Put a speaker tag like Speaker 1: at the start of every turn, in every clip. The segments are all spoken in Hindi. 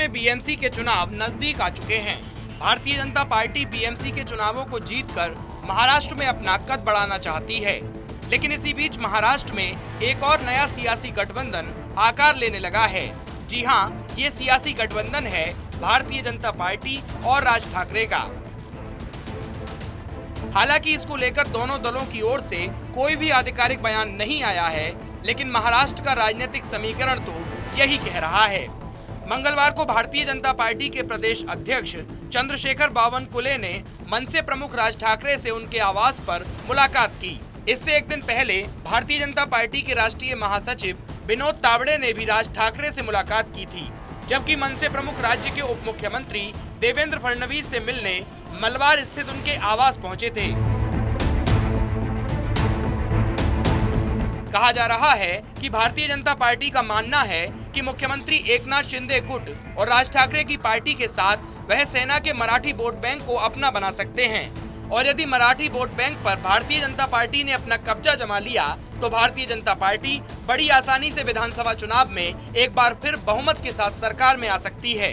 Speaker 1: में बीएमसी के चुनाव नजदीक आ चुके हैं। भारतीय जनता पार्टी बीएमसी के चुनावों को जीतकर महाराष्ट्र में अपना कद बढ़ाना चाहती है, लेकिन इसी बीच महाराष्ट्र में एक और नया सियासी गठबंधन आकार लेने लगा है। जी हां, ये सियासी गठबंधन है भारतीय जनता पार्टी और राज ठाकरे का। हालांकि इसको लेकर दोनों दलों की ओर से कोई भी आधिकारिक बयान नहीं आया है, लेकिन महाराष्ट्र का राजनीतिक समीकरण तो यही कह रहा है। मंगलवार को भारतीय जनता पार्टी के प्रदेश अध्यक्ष चंद्रशेखर बावनकुले ने मनसे प्रमुख राज ठाकरे से उनके आवास पर मुलाकात की। इससे एक दिन पहले भारतीय जनता पार्टी के राष्ट्रीय महासचिव विनोद तावड़े ने भी राज ठाकरे से मुलाकात की थी, जबकि मनसे प्रमुख राज्य के उप मुख्यमंत्री देवेंद्र फडणवीस से मिलने मलबार स्थित उनके आवास पहुंचे थे। कहा जा रहा है कि भारतीय जनता पार्टी का मानना है कि मुख्यमंत्री एकनाथ शिंदे गुट और राज ठाकरे की पार्टी के साथ वह सेना के मराठी वोट बैंक को अपना बना सकते हैं, और यदि मराठी वोट बैंक पर भारतीय जनता पार्टी ने अपना कब्जा जमा लिया तो भारतीय जनता पार्टी बड़ी आसानी से विधानसभा चुनाव में एक बार फिर बहुमत के साथ सरकार में आ सकती है।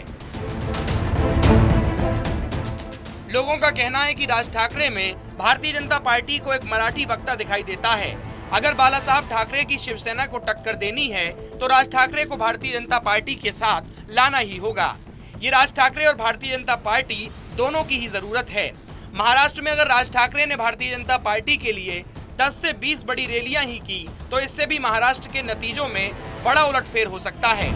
Speaker 1: लोगों का कहना है कि राज ठाकरे में भारतीय जनता पार्टी को एक मराठी वक्ता दिखाई देता है। अगर बाला साहब ठाकरे की शिवसेना को टक्कर देनी है तो राज ठाकरे को भारतीय जनता पार्टी के साथ लाना ही होगा। ये राज ठाकरे और भारतीय जनता पार्टी दोनों की ही जरूरत है। महाराष्ट्र में अगर राज ठाकरे ने भारतीय जनता पार्टी के लिए 10 से 20 बड़ी रैलियां ही की तो इससे भी महाराष्ट्र के नतीजों में बड़ा उलटफेर हो सकता है।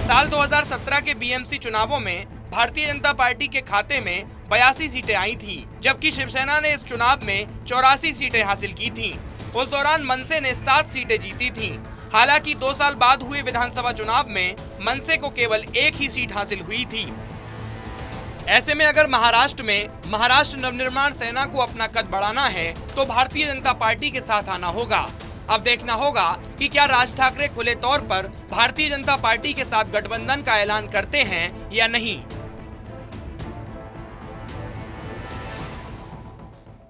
Speaker 1: साल 2017 के बीएमसी चुनावों में भारतीय जनता पार्टी के खाते में 82 सीटें आई थी, जबकि शिवसेना ने इस चुनाव में 84 सीटें हासिल की थीं। उस दौरान मनसे ने 7 सीटें जीती थीं। हालांकि 2 साल बाद हुए विधानसभा चुनाव में मनसे को केवल एक ही सीट हासिल हुई थी। ऐसे में अगर महाराष्ट्र में महाराष्ट्र नवनिर्माण सेना को अपना कद बढ़ाना है तो भारतीय जनता पार्टी के साथ आना होगा। अब देखना होगा कि क्या राज ठाकरे खुले तौर पर भारतीय जनता पार्टी के साथ गठबंधन का ऐलान करते हैं या नहीं।